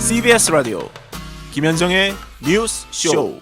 CBS 라디오 김현정의 뉴스 쇼.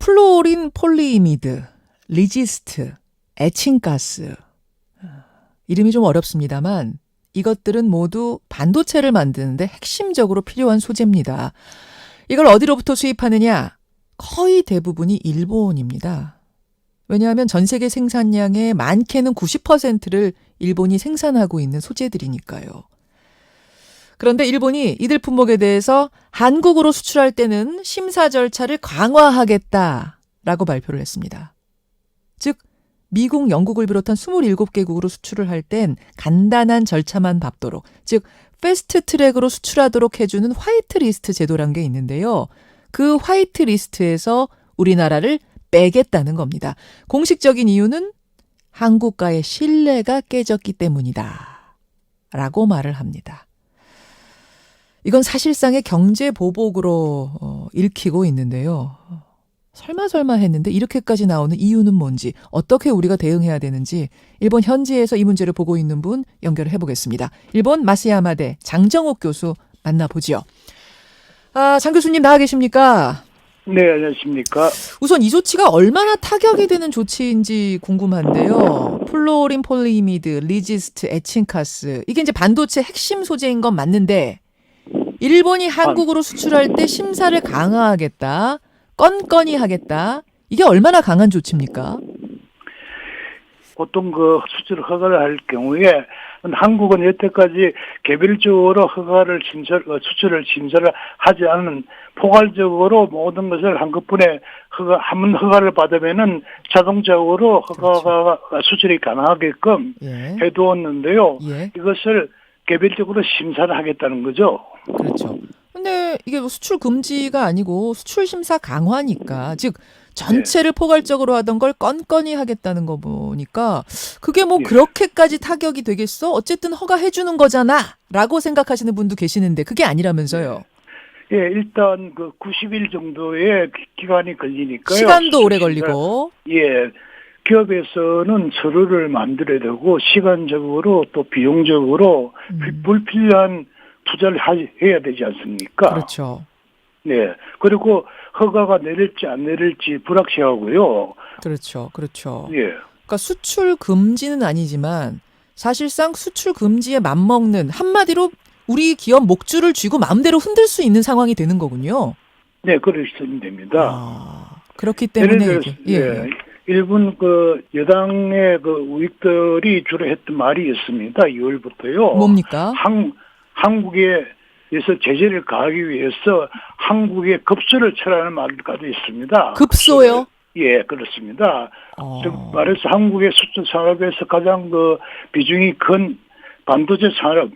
플로린 폴리이미드, 리지스트, 에칭가스. 이름이 좀 어렵습니다만 이것들은 모두 반도체를 만드는데 핵심적으로 필요한 소재입니다. 이걸 어디로부터 수입하느냐? 거의 대부분이 일본입니다. 왜냐하면 전 세계 생산량의 많게는 90%를 일본이 생산하고 있는 소재들이니까요. 그런데 일본이 이들 품목에 대해서 한국으로 수출할 때는 심사 절차를 강화하겠다라고 발표를 했습니다. 즉 미국, 영국을 비롯한 27개국으로 수출을 할 땐 간단한 절차만 밟도록, 즉 패스트 트랙으로 수출하도록 해주는 화이트 리스트 제도란 게 있는데요. 그 화이트 리스트에서 우리나라를 빼겠다는 겁니다. 공식적인 이유는 한국과의 신뢰가 깨졌기 때문이다 라고 말을 합니다. 이건 사실상의 경제 보복으로 읽히고 있는데요. 설마 했는데 이렇게까지 나오는 이유는 뭔지, 어떻게 우리가 대응해야 되는지 일본 현지에서 이 문제를 보고 있는 분 연결을 해보겠습니다. 일본 마쓰야마대 장정옥 교수 만나보죠. 장 교수님 나와 계십니까? 네, 안녕하십니까. 우선 이 조치가 얼마나 타격이 되는 조치인지 궁금한데요. 플로린 폴리이미드, 리지스트, 에칭가스, 이게 이제 반도체 핵심 소재인 건 맞는데 일본이 한국으로 수출할 때 심사를 강화하겠다, 건건히 하겠다. 이게 얼마나 강한 조치입니까? 보통 그 수출 허가를 할 경우에 한국은 여태까지 개별적으로 수출을 심사를 하지 않은, 포괄적으로 모든 것을 한꺼번에 한 허가를 받으면은 자동적으로 허가가 수출이 가능하게끔 해두었는데요. 이것을 개별적으로 심사를 하겠다는 거죠. 그렇죠. 근데 이게 수출 금지가 아니고 수출 심사 강화니까, 즉 전체를 포괄적으로 하던 걸 건건히 하겠다는 거 보니까 그게 뭐 그렇게까지 타격이 되겠어? 어쨌든 허가해 주는 거잖아 라고 생각하시는 분도 계시는데 그게 아니라면서요. 예, 일단 그 90일 정도의 기간이 걸리니까요. 시간도 오래 걸리고. 예. 기업에서는 서류를 만들어야 되고 시간적으로 또 비용적으로 불필요한 투자를 해야 되지 않습니까? 그렇죠. 네. 그리고 허가가 내릴지 안 내릴지 불확실하고요. 그렇죠. 예. 그러니까 수출 금지는 아니지만 사실상 수출 금지에 맞먹는, 한마디로 우리 기업 목줄을 쥐고 마음대로 흔들 수 있는 상황이 되는 거군요. 네, 그러시면 됩니다. 그렇기 때문에 이게, 일본 그 여당의 그 우익들이 주로 했던 말이 있습니다. 2월부터요. 뭡니까? 한국에서 제재를 가하기 위해서 한국에 급소를 쳐라는 말까지 있습니다. 급소요? 예, 그렇습니다. 즉 말해서 한국의 수출 산업에서 가장 그 비중이 큰 반도체 산업,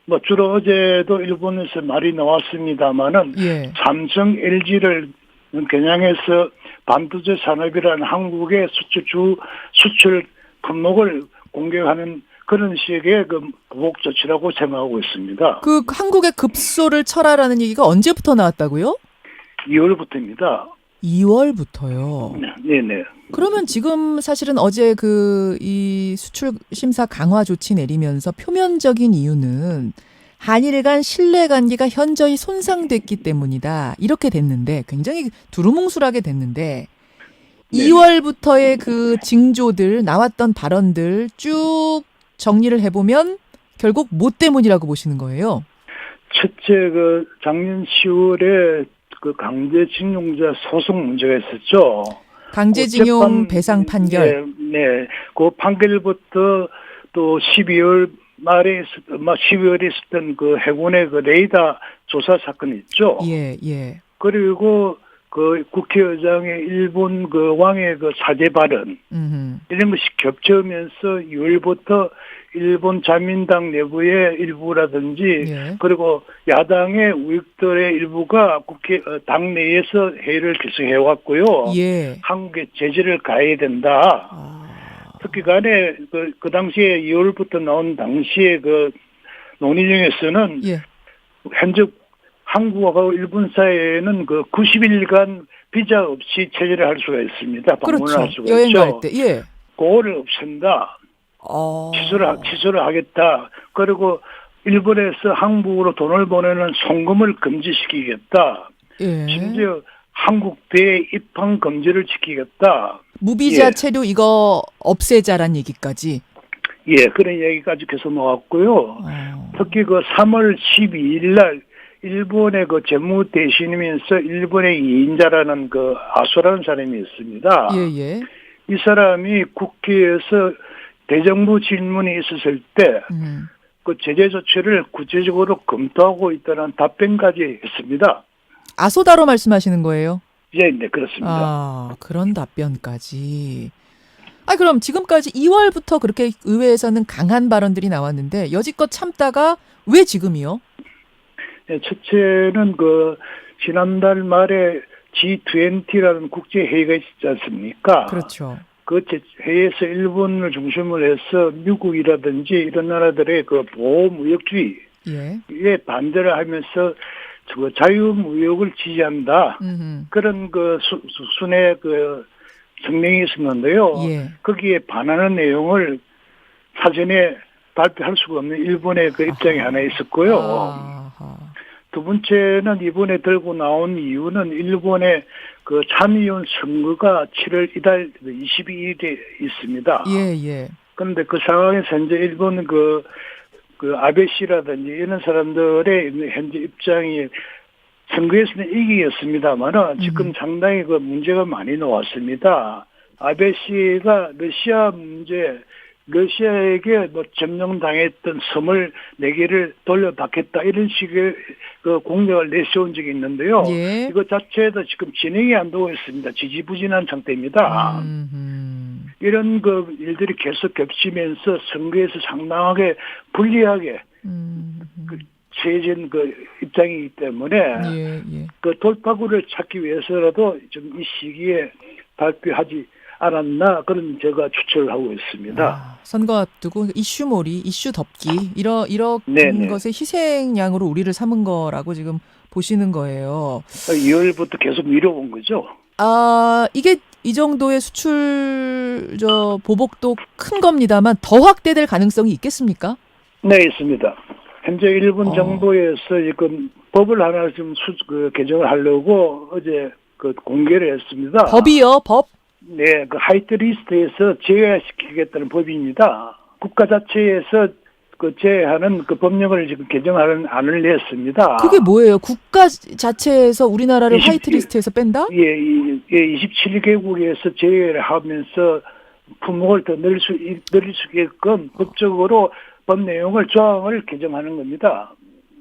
뭐 주로 어제도 일본에서 말이 나왔습니다마는 삼성, LG를 겨냥해서 반도체 산업이라는 한국의 수출 품목을 공격하는 그런 식의 그 보복 조치라고 생각하고 있습니다. 그 한국의 급소를 쳐라라는 얘기가 언제부터 나왔다고요? 2월부터입니다. 2월부터요. 네네. 그러면 지금 사실은 어제 이 수출 심사 강화 조치 내리면서 표면적인 이유는 한일 간 신뢰관계가 현저히 손상됐기 때문이다. 이렇게 됐는데, 굉장히 두루뭉술하게 됐는데 2월부터의 그 징조들, 나왔던 발언들 쭉 정리를 해보면 결국 뭐 때문이라고 보시는 거예요? 첫째, 그 작년 10월에 그 강제징용자 소송 문제가 있었죠. 강제징용 배상 판결. 네. 그 판결부터 또 12월에 있었던 그 해군의 그 레이더 조사 사건이 있죠. 예. 그리고 그 국회의장의 일본 그 왕의 그 사죄 발언, 이런 것이 겹쳐오면서 6월부터 일본 자민당 내부의 일부라든지 그리고 야당의 우익들의 일부가 국회 당내에서 회의를 계속해 왔고요. 한국에 제재를 가해야 된다. 특히 간에 그 당시에 2월부터 나온 당시에 그 논의 중에서는 현재 한국하고 일본 사이에는 그 90일간 비자 없이 체결을 할 수가 있습니다. 방문을 할 수가 여행 있죠. 갈 때. 그거를 없앤다. 취소를 하겠다. 그리고 일본에서 한국으로 돈을 보내는 송금을 금지시키겠다. 예. 심지어 한국 배 입항 금지를 지키겠다. 무비자 예. 체류 이거 없애자란 얘기까지. 예, 그런 얘기까지 계속 나왔고요. 특히 그 3월 12일 날 일본의 그 재무대신이면서 일본의 2인자라는 그 아소라는 사람이 있습니다. 예, 예. 이 사람이 국회에서 대정부 질문이 있었을 때 그 제재 조치를 구체적으로 검토하고 있다는 답변까지 했습니다. 아소다로 말씀하시는 거예요? 예, 네, 그렇습니다. 아, 그런 답변까지. 아, 그럼 지금까지 2월부터 그렇게 의회에서는 강한 발언들이 나왔는데 여지껏 참다가 왜 지금이요? 네, 첫째는 그 지난달 말에 G20라는 국제 회의가 있지 않습니까? 그렇죠. 그 회의에서 일본을 중심으로 해서 미국이라든지 이런 나라들의 그 보호무역주의에 예. 반대를 하면서 그 자유무역을 지지한다. 그런 그 순의 그 성명이 있었는데요. 예. 거기에 반하는 내용을 사전에 발표할 수가 없는 일본의 그 입장이 하나 있었고요. 아하. 두 번째는 이번에 들고 나온 이유는 일본의 그 참의원 선거가 7월 이달 22일에 있습니다. 예, 예. 그런데 그 상황에서 현재 일본 그 아베 씨라든지 이런 사람들의 현재 입장이 선거에서는 이기겠습니다만은 지금 상당히 그 문제가 많이 나왔습니다. 아베 씨가 러시아 문제, 러시아에게 뭐 점령당했던 섬을 4개를 돌려받겠다 이런 식의 그 공약을 내세운 적이 있는데요. 예. 이거 자체도 지금 진행이 안 되고 있습니다. 지지부진한 상태입니다. 이런 그 일들이 계속 겹치면서 선거에서 상당하게 불리하게 세진 그 입장이기 때문에 예, 예. 그 돌파구를 찾기 위해서라도 좀 이 시기에 발표하지 않았나 그런 제가 추측을 하고 있습니다. 아, 선거 앞두고 이슈몰이, 이슈 덮기 이런 네네. 것의 희생양으로 우리를 삼은 거라고 지금 보시는 거예요. 2월부터 계속 미뤄온 거죠. 아, 이게 이 정도의 수출 보복도 큰 겁니다만 더 확대될 가능성이 있겠습니까? 네, 있습니다. 현재 일본 정부에서 지금 법을 하나 좀 개정을 하려고 어제 그 공개를 했습니다. 법이요, 법? 네, 그 화이트리스트에서 제외시키겠다는 법입니다. 국가 자체에서 그 제외하는 그 법령을 지금 개정하는 안을 냈습니다. 그게 뭐예요? 국가 자체에서 우리나라를 화이트리스트에서 뺀다? 예, 27개국에서 제외를 하면서 품목을 더 늘릴 수 있게끔 법적으로 법 내용을 조항을 개정하는 겁니다.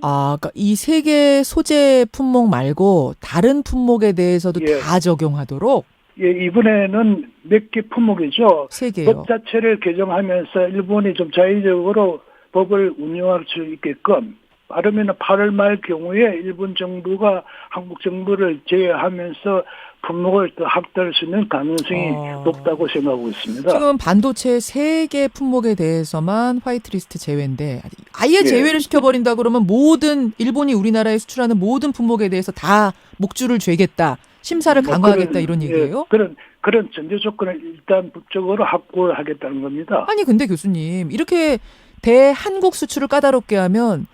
아, 그러니까 이 세 개 소재 품목 말고 다른 품목에 대해서도 예. 다 적용하도록 예, 이번에는 몇 개 품목이죠. 3개요. 법 자체를 개정하면서 일본이 좀 자의적으로 법을 운영할 수 있게끔 빠르면 8월 말 경우에 일본 정부가 한국 정부를 제외하면서 품목을 더 확대할 수 있는 가능성이 높다고 생각하고 있습니다. 지금 반도체 3개 품목에 대해서만 화이트리스트 제외인데 아예 제외를 시켜버린다 그러면 모든 일본이 우리나라에 수출하는 모든 품목에 대해서 다 목줄을 죄겠다. 심사를 강화하겠다 이런 얘기예요? 그런 전제 조건을 일단 법적으로 확보를 하겠다는 겁니다. 아니 근데 교수님 이렇게 대한국 수출을 까다롭게 하면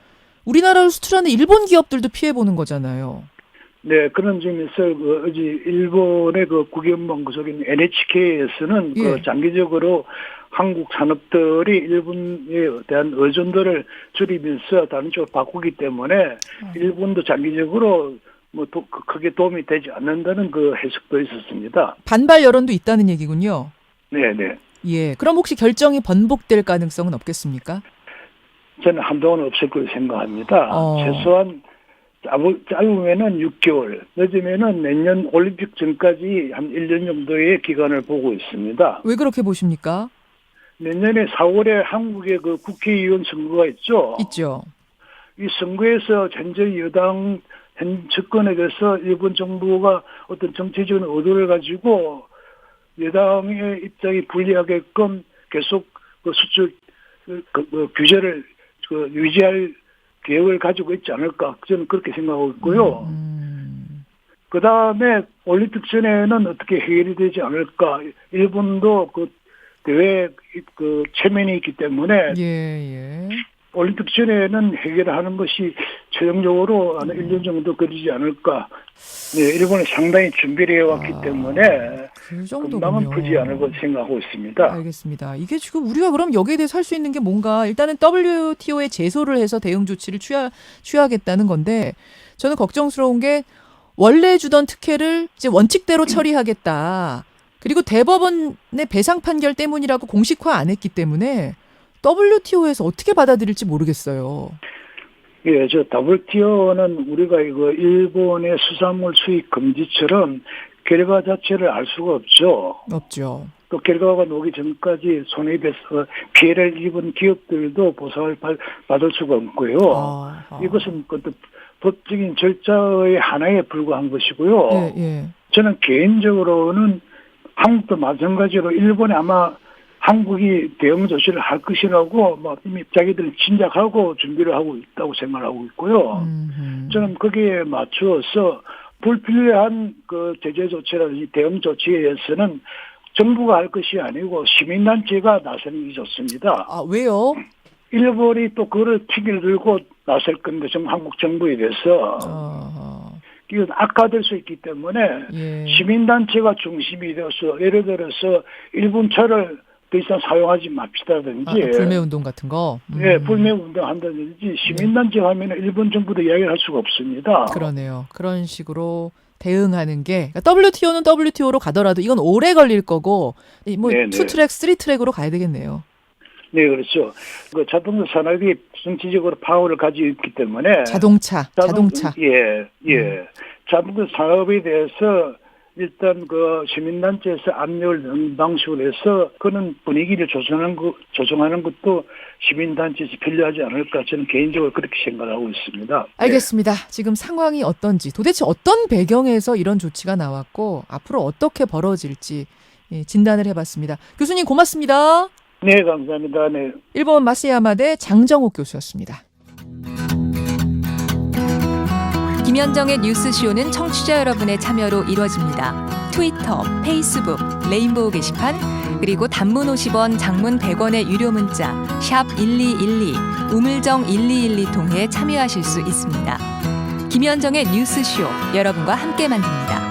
우리나라로 수출하는 일본 기업들도 피해보는 거잖아요. 네, 그런 점에서 어제 일본의 그 국영방송인 NHK에서는 예. 그 장기적으로 한국 산업들이 일본에 대한 의존도를 줄이면서 다른 쪽으로 바꾸기 때문에 일본도 장기적으로 뭐 크게 도움이 되지 않는다는 그 해석도 있었습니다. 반발 여론도 있다는 얘기군요. 네, 네. 예. 그럼 혹시 결정이 번복될 가능성은 없겠습니까? 저는 한동안 없을 거로 생각합니다. 최소한 짧으면은 6개월, 늦으면은 내년 올림픽 전까지 한 1년 정도의 기간을 보고 있습니다. 왜 그렇게 보십니까? 내년에 4월에 한국의 그 국회의원 선거가 있죠. 있죠. 이 선거에서 현재 여당 현 정권에게서 일본 정부가 어떤 정치적인 의도를 가지고 여당의 입장이 불리하게끔 계속 그 수출 규제를 유지할 계획을 가지고 있지 않을까 저는 그렇게 생각하고 있고요. 그 다음에 올림픽 전에는 어떻게 해결이 되지 않을까. 일본도 그 대회 그 체면이 있기 때문에 올림픽 전에는 해결하는 것이 최종적으로 한 1년 정도 걸리지 않을까. 네, 일본은 상당히 준비를 해왔기 때문에 그 정도군요. 금방은 풀지 않을 것 생각하고 있습니다. 알겠습니다. 이게 지금 우리가 그럼 여기에 대해서 할 수 있는 게 뭔가 일단은 WTO에 제소를 해서 대응 조치를 취하겠다는 건데 저는 걱정스러운 게 원래 주던 특혜를 이제 원칙대로 처리하겠다. 그리고 대법원의 배상 판결 때문이라고 공식화 안 했기 때문에 WTO에서 어떻게 받아들일지 모르겠어요. 예, 저 WTO는 우리가 이거 일본의 수산물 수입 금지처럼 결과 자체를 알 수가 없죠. 없죠. 또 결과가 나오기 전까지 손해배상 피해를 입은 기업들도 보상을 받을 수가 없고요. 이것은 그 법적인 절차의 하나에 불과한 것이고요. 예, 예. 저는 개인적으로는 한국도 마찬가지로 일본에 아마 한국이 대응 조치를 할 것이라고 이미 자기들은 짐작하고 준비를 하고 있다고 생각하고 있고요. 저는 거기에 맞추어서 불필요한 그 제재 조치라든지 대응 조치에 대해서는 정부가 할 것이 아니고 시민단체가 나서는 게 좋습니다. 아, 왜요? 일본이 또 그거를 튀기를 들고 나설 건데 지금 한국 정부에 대해서 이건 악화될 수 있기 때문에 예. 시민단체가 중심이 되어서 예를 들어서 일본 차를 더 이상 사용하지 맙시다든지 불매운동 같은 거? 예, 불매운동 한다든지 시민단체 하면 일본 정부도 이야기를 할 수가 없습니다. 그러네요. 그런 식으로 대응하는 게 그러니까 WTO는 WTO로 가더라도 이건 오래 걸릴 거고 뭐 네네. 2트랙, 3트랙으로 가야 되겠네요. 네, 그렇죠. 그 자동차 산업이 정치적으로 파워를 가지고 있기 때문에 자동차. 예. 자동차 산업에 대해서 일단 그 시민단체에서 압력을 넣는 방식으로 해서 그는 분위기를 조정하는 것도 시민단체에서 필요하지 않을까 저는 개인적으로 그렇게 생각하고 있습니다. 알겠습니다. 지금 상황이 어떤지 도대체 어떤 배경에서 이런 조치가 나왔고 앞으로 어떻게 벌어질지 진단을 해봤습니다. 교수님 고맙습니다. 네, 감사합니다. 네. 일본 마쓰야마대 장정욱 교수였습니다. 김현정의 뉴스쇼는 청취자 여러분의 참여로 이루어집니다. 트위터, 페이스북, 레인보우 게시판, 그리고 단문 50원, 장문 100원의 유료 문자 샵 1212, 우물정 1212 통해 참여하실 수 있습니다. 김현정의 뉴스쇼, 여러분과 함께 만듭니다.